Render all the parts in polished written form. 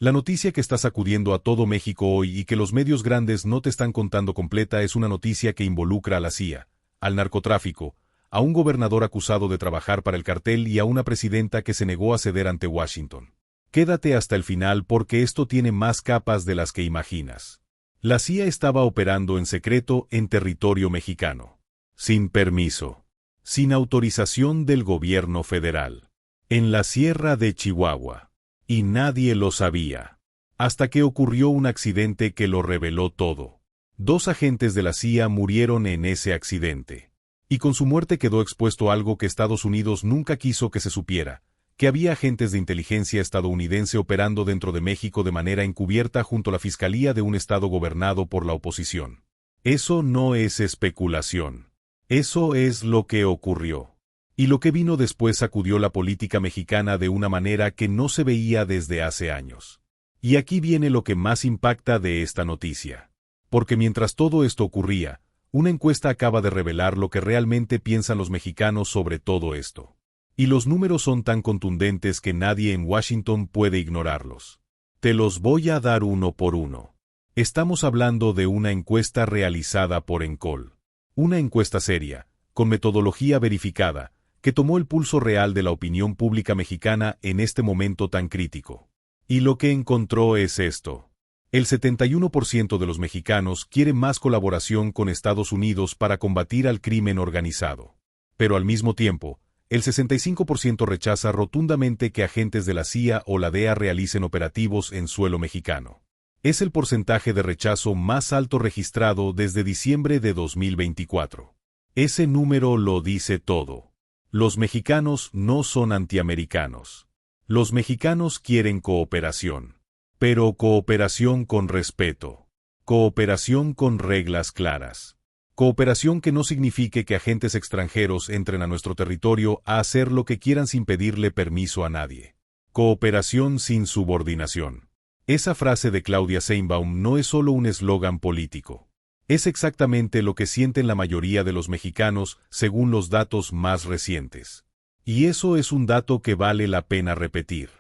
La noticia que está sacudiendo a todo México hoy y que los medios grandes no te están contando completa es una noticia que involucra a la CIA, al narcotráfico, a un gobernador acusado de trabajar para el cartel y a una presidenta que se negó a ceder ante Washington. Quédate hasta el final porque esto tiene más capas de las que imaginas. La CIA estaba operando en secreto en territorio mexicano, sin permiso, sin autorización del gobierno federal, en la Sierra de Chihuahua. Y nadie lo sabía. Hasta que ocurrió un accidente que lo reveló todo. 2 agentes de la CIA murieron en ese accidente. Y con su muerte quedó expuesto algo que Estados Unidos nunca quiso que se supiera, que había agentes de inteligencia estadounidense operando dentro de México de manera encubierta junto a la fiscalía de un estado gobernado por la oposición. Eso no es especulación. Eso es lo que ocurrió. Y lo que vino después sacudió la política mexicana de una manera que no se veía desde hace años. Y aquí viene lo que más impacta de esta noticia. Porque mientras todo esto ocurría, una encuesta acaba de revelar lo que realmente piensan los mexicanos sobre todo esto. Y los números son tan contundentes que nadie en Washington puede ignorarlos. Te los voy a dar uno por uno. Estamos hablando de una encuesta realizada por Encol. Una encuesta seria, con metodología verificada, que tomó el pulso real de la opinión pública mexicana en este momento tan crítico. Y lo que encontró es esto. El 71% de los mexicanos quiere más colaboración con Estados Unidos para combatir al crimen organizado. Pero al mismo tiempo, el 65% rechaza rotundamente que agentes de la CIA o la DEA realicen operativos en suelo mexicano. Es el porcentaje de rechazo más alto registrado desde diciembre de 2024. Ese número lo dice todo. Los mexicanos no son antiamericanos. Los mexicanos quieren cooperación. Pero cooperación con respeto. Cooperación con reglas claras. Cooperación que no signifique que agentes extranjeros entren a nuestro territorio a hacer lo que quieran sin pedirle permiso a nadie. Cooperación sin subordinación. Esa frase de Claudia Sheinbaum no es solo un eslogan político. Es exactamente lo que sienten la mayoría de los mexicanos según los datos más recientes. Y eso es un dato que vale la pena repetir.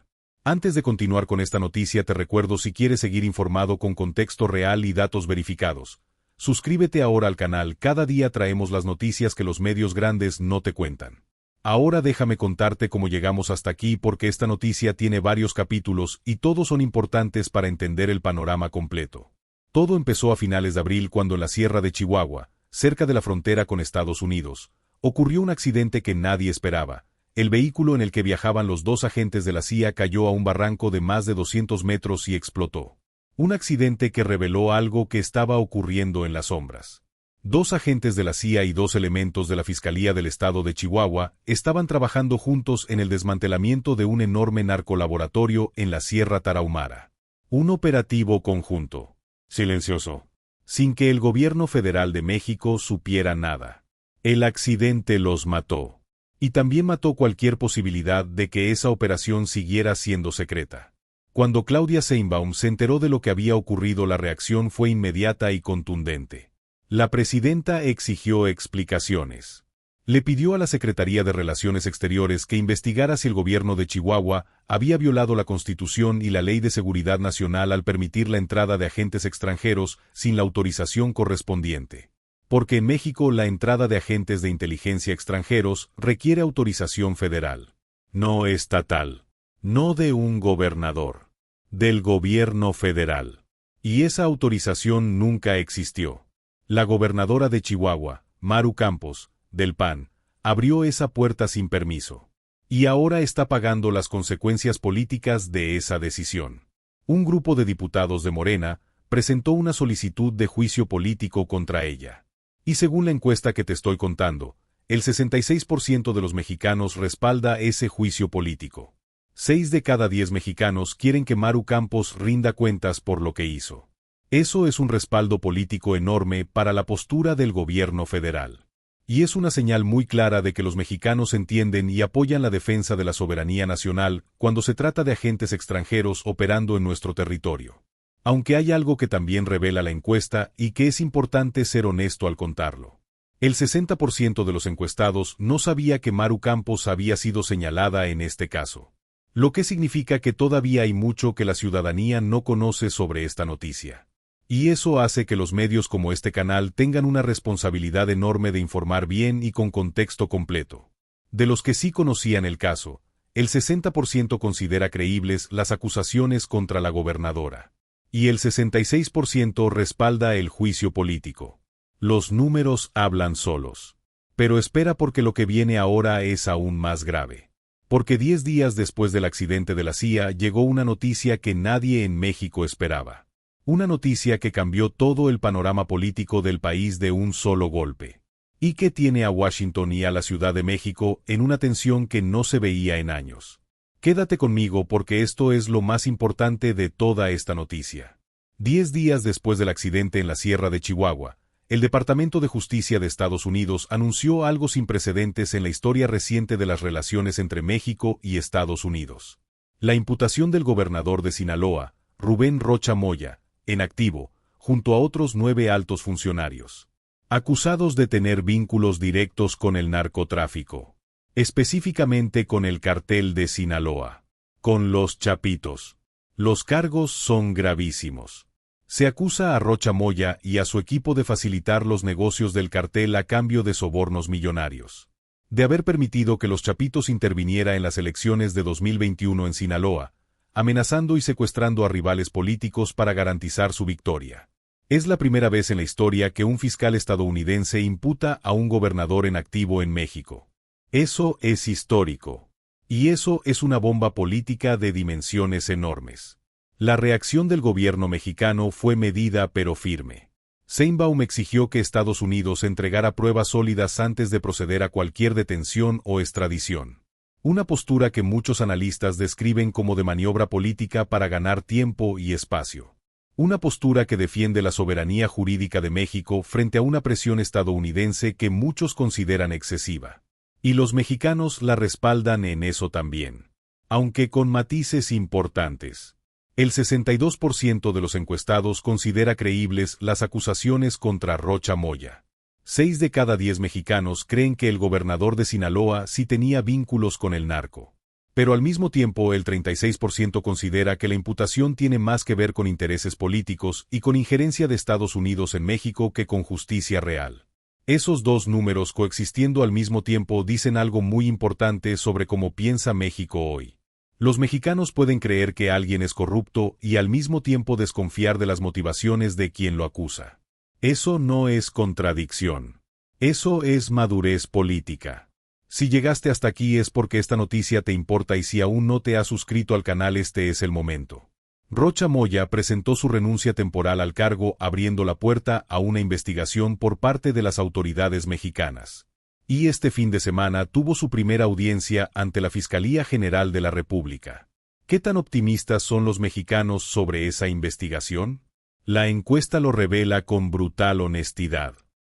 Antes de continuar con esta noticia te recuerdo si quieres seguir informado con contexto real y datos verificados. Suscríbete ahora al canal, cada día traemos las noticias que los medios grandes no te cuentan. Ahora déjame contarte cómo llegamos hasta aquí porque esta noticia tiene varios capítulos y todos son importantes para entender el panorama completo. Todo empezó a finales de abril cuando en la Sierra de Chihuahua, cerca de la frontera con Estados Unidos, ocurrió un accidente que nadie esperaba. El vehículo en el que viajaban los 2 agentes de la CIA cayó a un barranco de más de 200 metros y explotó. Un accidente que reveló algo que estaba ocurriendo en las sombras. 2 agentes de la CIA y 2 elementos de la Fiscalía del Estado de Chihuahua estaban trabajando juntos en el desmantelamiento de un enorme narcolaboratorio en la Sierra Tarahumara. Un operativo conjunto. Silencioso. Sin que el gobierno federal de México supiera nada. El accidente los mató. Y también mató cualquier posibilidad de que esa operación siguiera siendo secreta. Cuando Claudia Sheinbaum se enteró de lo que había ocurrido, la reacción fue inmediata y contundente. La presidenta exigió explicaciones. Le pidió a la Secretaría de Relaciones Exteriores que investigara si el gobierno de Chihuahua había violado la Constitución y la Ley de Seguridad Nacional al permitir la entrada de agentes extranjeros sin la autorización correspondiente. Porque en México la entrada de agentes de inteligencia extranjeros requiere autorización federal, no estatal, no de un gobernador, del gobierno federal. Y esa autorización nunca existió. La gobernadora de Chihuahua, Maru Campos, del PAN, abrió esa puerta sin permiso. Y ahora está pagando las consecuencias políticas de esa decisión. Un grupo de diputados de Morena presentó una solicitud de juicio político contra ella. Y según la encuesta que te estoy contando, el 66% de los mexicanos respalda ese juicio político. 6 de cada 10 mexicanos quieren que Maru Campos rinda cuentas por lo que hizo. Eso es un respaldo político enorme para la postura del gobierno federal. Y es una señal muy clara de que los mexicanos entienden y apoyan la defensa de la soberanía nacional cuando se trata de agentes extranjeros operando en nuestro territorio. Aunque hay algo que también revela la encuesta y que es importante ser honesto al contarlo. El 60% de los encuestados no sabía que Maru Campos había sido señalada en este caso. lo que significa que todavía hay mucho que la ciudadanía no conoce sobre esta noticia. Y eso hace que los medios como este canal tengan una responsabilidad enorme de informar bien y con contexto completo. De los que sí conocían el caso, el 60% considera creíbles las acusaciones contra la gobernadora. Y el 66% respalda el juicio político. Los números hablan solos. Pero espera, porque lo que viene ahora es aún más grave. Porque 10 días después del accidente de la CIA llegó una noticia que nadie en México esperaba. Una noticia que cambió todo el panorama político del país de un solo golpe. Y que tiene a Washington y a la Ciudad de México en una tensión que no se veía en años. Quédate conmigo, porque esto es lo más importante de toda esta noticia. 10 días después del accidente en la Sierra de Chihuahua, el Departamento de Justicia de Estados Unidos anunció algo sin precedentes en la historia reciente de las relaciones entre México y Estados Unidos. La imputación del gobernador de Sinaloa, Rubén Rocha Moya, en activo, junto a otros 9 altos funcionarios, acusados de tener vínculos directos con el narcotráfico, específicamente con el cartel de Sinaloa, con los Chapitos. Los cargos son gravísimos. Se acusa a Rocha Moya y a su equipo de facilitar los negocios del cartel a cambio de sobornos millonarios, de haber permitido que los Chapitos interviniera en las elecciones de 2021 en Sinaloa, amenazando y secuestrando a rivales políticos para garantizar su victoria. Es la primera vez en la historia que un fiscal estadounidense imputa a un gobernador en activo en México. Eso es histórico. Y eso es una bomba política de dimensiones enormes. La reacción del gobierno mexicano fue medida pero firme. Sheinbaum exigió que Estados Unidos entregara pruebas sólidas antes de proceder a cualquier detención o extradición. Una postura que muchos analistas describen como de maniobra política para ganar tiempo y espacio. Una postura que defiende la soberanía jurídica de México frente a una presión estadounidense que muchos consideran excesiva. Y los mexicanos la respaldan en eso también. Aunque con matices importantes. El 62% de los encuestados considera creíbles las acusaciones contra Rocha Moya. 6 de cada 10 mexicanos creen que el gobernador de Sinaloa sí tenía vínculos con el narco. Pero al mismo tiempo el 36% considera que la imputación tiene más que ver con intereses políticos y con injerencia de Estados Unidos en México que con justicia real. Esos dos números coexistiendo al mismo tiempo dicen algo muy importante sobre cómo piensa México hoy. Los mexicanos pueden creer que alguien es corrupto y al mismo tiempo desconfiar de las motivaciones de quien lo acusa. Eso no es contradicción. Eso es madurez política. Si llegaste hasta aquí es porque esta noticia te importa, y si aún no te has suscrito al canal, este es el momento. Rocha Moya presentó su renuncia temporal al cargo, abriendo la puerta a una investigación por parte de las autoridades mexicanas. Y este fin de semana tuvo su primera audiencia ante la Fiscalía General de la República. ¿Qué tan optimistas son los mexicanos sobre esa investigación? La encuesta lo revela con brutal honestidad.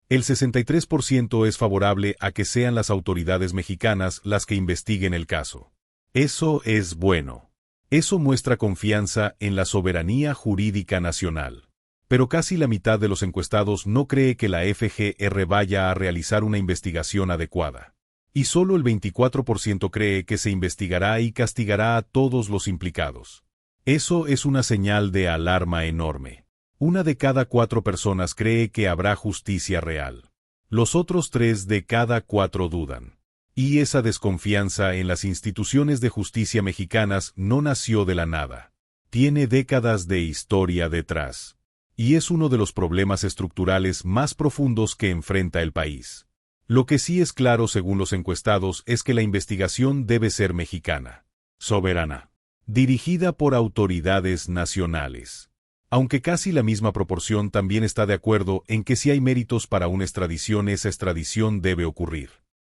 El 63% es favorable a que sean las autoridades mexicanas las que investiguen el caso. Eso es bueno. Eso muestra confianza en la soberanía jurídica nacional. Pero casi la mitad de los encuestados no cree que la FGR vaya a realizar una investigación adecuada. Y solo el 24% cree que se investigará y castigará a todos los implicados. Eso es una señal de alarma enorme. 1 de cada 4 personas cree que habrá justicia real. Los otros 3 de cada 4 dudan. Y esa desconfianza en las instituciones de justicia mexicanas no nació de la nada. Tiene décadas de historia detrás. Y es uno de los problemas estructurales más profundos que enfrenta el país. Lo que sí es claro según los encuestados es que la investigación debe ser mexicana, soberana, dirigida por autoridades nacionales. Aunque casi la misma proporción también está de acuerdo en que si hay méritos para una extradición, esa extradición debe ocurrir.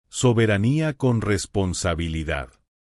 Soberanía con responsabilidad.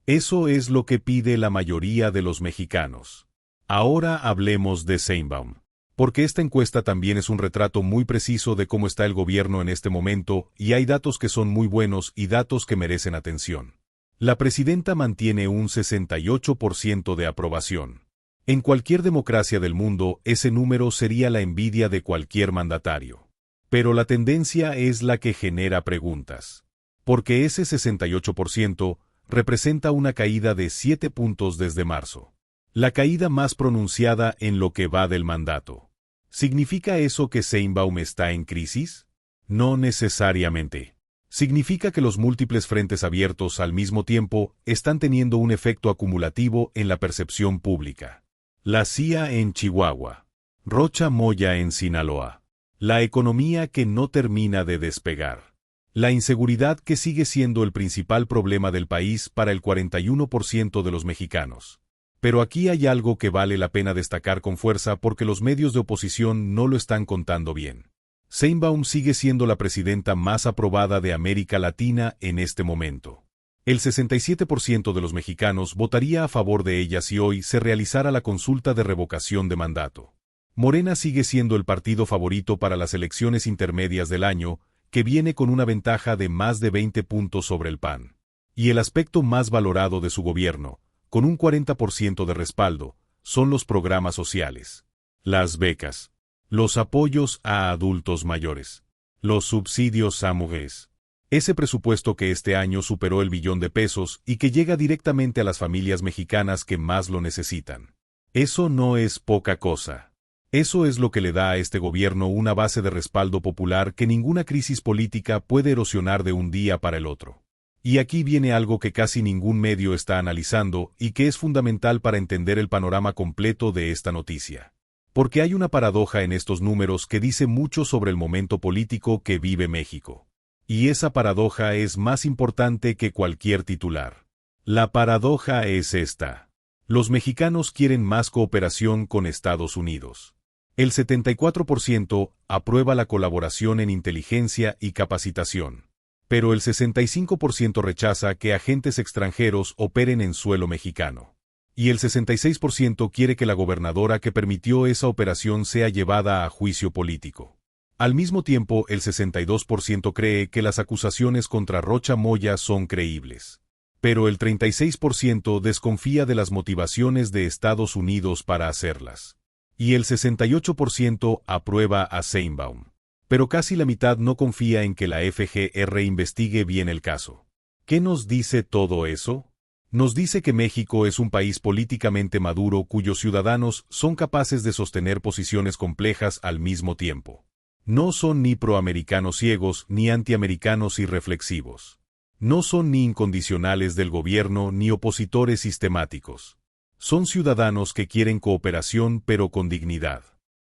Eso es lo que pide la mayoría de los mexicanos. Ahora hablemos de Sheinbaum. Porque esta encuesta también es un retrato muy preciso de cómo está el gobierno en este momento, y hay datos que son muy buenos y datos que merecen atención. La presidenta mantiene un 68% de aprobación. En cualquier democracia del mundo, ese número sería la envidia de cualquier mandatario. Pero la tendencia es la que genera preguntas. Porque ese 68% representa una caída de 7 puntos desde marzo. La caída más pronunciada en lo que va del mandato. ¿Significa eso que Sheinbaum está en crisis? No necesariamente. Significa que los múltiples frentes abiertos al mismo tiempo están teniendo un efecto acumulativo en la percepción pública. La CIA en Chihuahua. Rocha Moya en Sinaloa. La economía que no termina de despegar. La inseguridad que sigue siendo el principal problema del país para el 41% de los mexicanos. Pero aquí hay algo que vale la pena destacar con fuerza porque los medios de oposición no lo están contando bien. Sheinbaum sigue siendo la presidenta más aprobada de América Latina en este momento. El 67% de los mexicanos votaría a favor de ella si hoy se realizara la consulta de revocación de mandato. Morena sigue siendo el partido favorito para las elecciones intermedias del año, que viene con una ventaja de más de 20 puntos sobre el PAN. Y el aspecto más valorado de su gobierno, con un 40% de respaldo, son los programas sociales, las becas, los apoyos a adultos mayores, los subsidios a mujeres. Ese presupuesto que este año superó el billón de pesos y que llega directamente a las familias mexicanas que más lo necesitan. Eso no es poca cosa. Eso es lo que le da a este gobierno una base de respaldo popular que ninguna crisis política puede erosionar de un día para el otro. Y aquí viene algo que casi ningún medio está analizando y que es fundamental para entender el panorama completo de esta noticia. Porque hay una paradoja en estos números que dice mucho sobre el momento político que vive México. Y esa paradoja es más importante que cualquier titular. La paradoja es esta. Los mexicanos quieren más cooperación con Estados Unidos. El 74% aprueba la colaboración en inteligencia y capacitación. Pero el 65% rechaza que agentes extranjeros operen en suelo mexicano. Y el 66% quiere que la gobernadora que permitió esa operación sea llevada a juicio político. Al mismo tiempo, el 62% cree que las acusaciones contra Rocha Moya son creíbles. Pero el 36% desconfía de las motivaciones de Estados Unidos para hacerlas. Y el 68% aprueba a Sheinbaum. Pero casi la mitad no confía en que la FGR investigue bien el caso. ¿Qué nos dice todo eso? Nos dice que México es un país políticamente maduro cuyos ciudadanos son capaces de sostener posiciones complejas al mismo tiempo. No son ni proamericanos ciegos ni antiamericanos irreflexivos. No son ni incondicionales del gobierno ni opositores sistemáticos. Son ciudadanos que quieren cooperación pero con dignidad.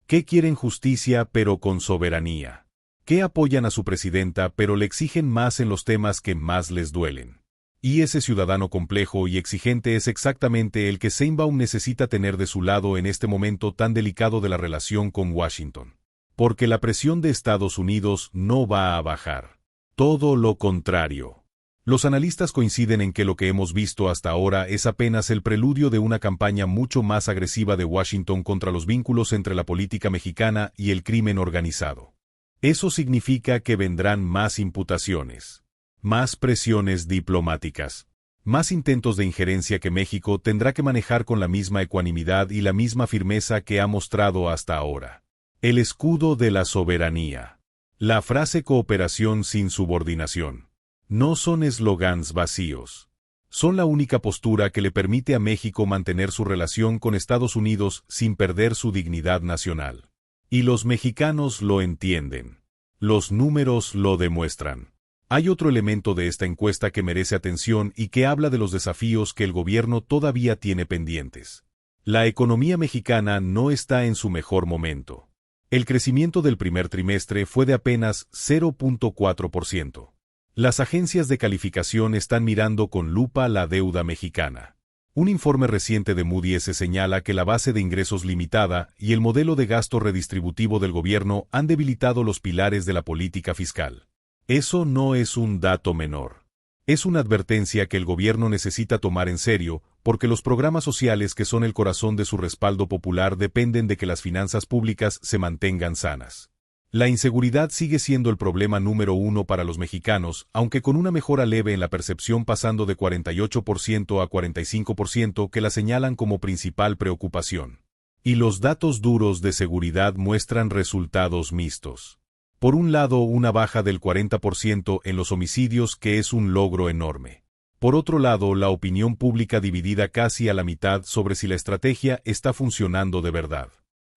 Que quieren justicia pero con soberanía. Que apoyan a su presidenta pero le exigen más en los temas que más les duelen. Y ese ciudadano complejo y exigente es exactamente el que Sheinbaum necesita tener de su lado en este momento tan delicado de la relación con Washington. Porque la presión de Estados Unidos no va a bajar. Todo lo contrario. Los analistas coinciden en que lo que hemos visto hasta ahora es apenas el preludio de una campaña mucho más agresiva de Washington contra los vínculos entre la política mexicana y el crimen organizado. Eso significa que vendrán más imputaciones, más presiones diplomáticas, más intentos de injerencia que México tendrá que manejar con la misma ecuanimidad y la misma firmeza que ha mostrado hasta ahora. El escudo de la soberanía. La frase cooperación sin subordinación. No son eslogans vacíos. Son la única postura que le permite a México mantener su relación con Estados Unidos sin perder su dignidad nacional. Y los mexicanos lo entienden. Los números lo demuestran. Hay otro elemento de esta encuesta que merece atención y que habla de los desafíos que el gobierno todavía tiene pendientes. La economía mexicana no está en su mejor momento. El crecimiento del primer trimestre fue de apenas 0.4%. Las agencias de calificación están mirando con lupa la deuda mexicana. Un informe reciente de Moody's señala que la base de ingresos limitada y el modelo de gasto redistributivo del gobierno han debilitado los pilares de la política fiscal. Eso no es un dato menor. Es una advertencia que el gobierno necesita tomar en serio, porque los programas sociales que son el corazón de su respaldo popular dependen de que las finanzas públicas se mantengan sanas. La inseguridad sigue siendo el problema número uno para los mexicanos, aunque con una mejora leve en la percepción pasando de 48% a 45% que la señalan como principal preocupación. Y los datos duros de seguridad muestran resultados mixtos. Por un lado, una baja del 40% en los homicidios que es un logro enorme. Por otro lado, la opinión pública dividida casi a la mitad sobre si la estrategia está funcionando de verdad.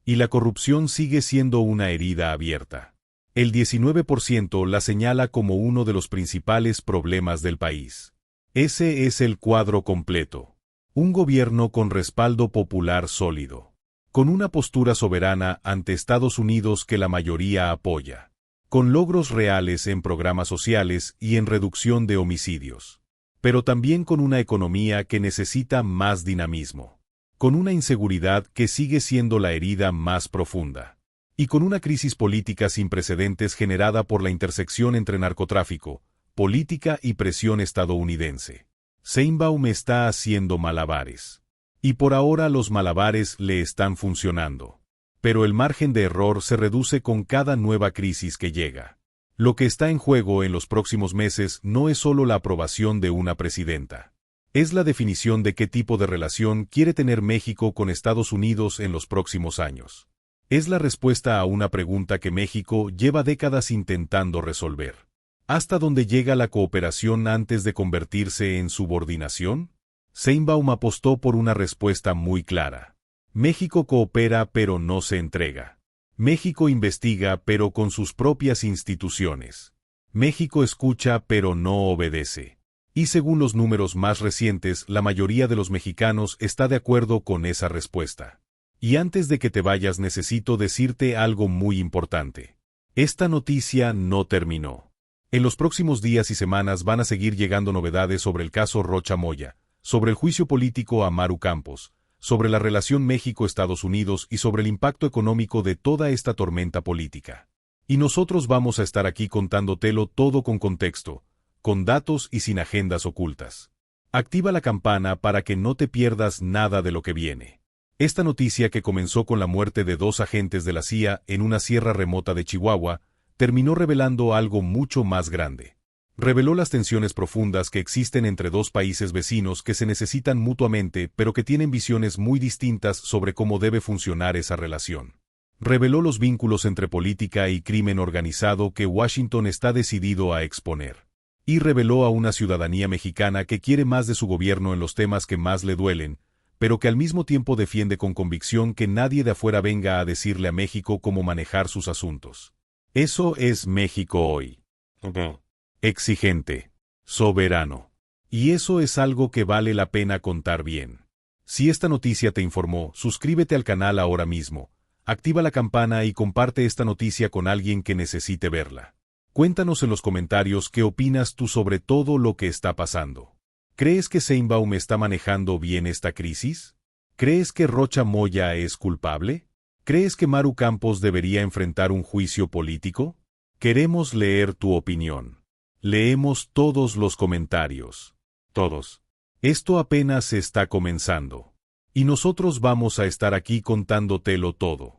Y la corrupción sigue siendo una herida abierta. El 19% la señala como uno de los principales problemas del país. Ese es el cuadro completo. Un gobierno con respaldo popular sólido. Con una postura soberana ante Estados Unidos que la mayoría apoya. Con logros reales en programas sociales y en reducción de homicidios. Pero también con una economía que necesita más dinamismo. Con una inseguridad que sigue siendo la herida más profunda. Y con una crisis política sin precedentes generada por la intersección entre narcotráfico, política y presión estadounidense. Sheinbaum está haciendo malabares. Y por ahora los malabares le están funcionando. Pero el margen de error se reduce con cada nueva crisis que llega. Lo que está en juego en los próximos meses no es solo la aprobación de una presidenta. Es la definición de qué tipo de relación quiere tener México con Estados Unidos en los próximos años. Es la respuesta a una pregunta que México lleva décadas intentando resolver. ¿Hasta dónde llega la cooperación antes de convertirse en subordinación? Sheinbaum apostó por una respuesta muy clara. México coopera pero no se entrega. México investiga pero con sus propias instituciones. México escucha pero no obedece. Y según los números más recientes, la mayoría de los mexicanos está de acuerdo con esa respuesta. Y antes de que te vayas necesito decirte algo muy importante. Esta noticia no terminó. En los próximos días y semanas van a seguir llegando novedades sobre el caso Rocha Moya, sobre el juicio político a Maru Campos, sobre la relación México-Estados Unidos y sobre el impacto económico de toda esta tormenta política. Y nosotros vamos a estar aquí contándotelo todo con contexto, con datos y sin agendas ocultas. Activa la campana para que no te pierdas nada de lo que viene. Esta noticia, que comenzó con la muerte de 2 agentes de la CIA en una sierra remota de Chihuahua, terminó revelando algo mucho más grande. Reveló las tensiones profundas que existen entre 2 países vecinos que se necesitan mutuamente pero que tienen visiones muy distintas sobre cómo debe funcionar esa relación. Reveló los vínculos entre política y crimen organizado que Washington está decidido a exponer. Y reveló a una ciudadanía mexicana que quiere más de su gobierno en los temas que más le duelen, pero que al mismo tiempo defiende con convicción que nadie de afuera venga a decirle a México cómo manejar sus asuntos. Eso es México hoy. Exigente. Soberano. Y eso es algo que vale la pena contar bien. Si esta noticia te informó, suscríbete al canal ahora mismo, activa la campana y comparte esta noticia con alguien que necesite verla. Cuéntanos en los comentarios qué opinas tú sobre todo lo que está pasando. ¿Crees que Sheinbaum está manejando bien esta crisis? ¿Crees que Rocha Moya es culpable? ¿Crees que Maru Campos debería enfrentar un juicio político? Queremos leer tu opinión. Leemos todos los comentarios. Todos. Esto apenas está comenzando. Y nosotros vamos a estar aquí contándotelo todo.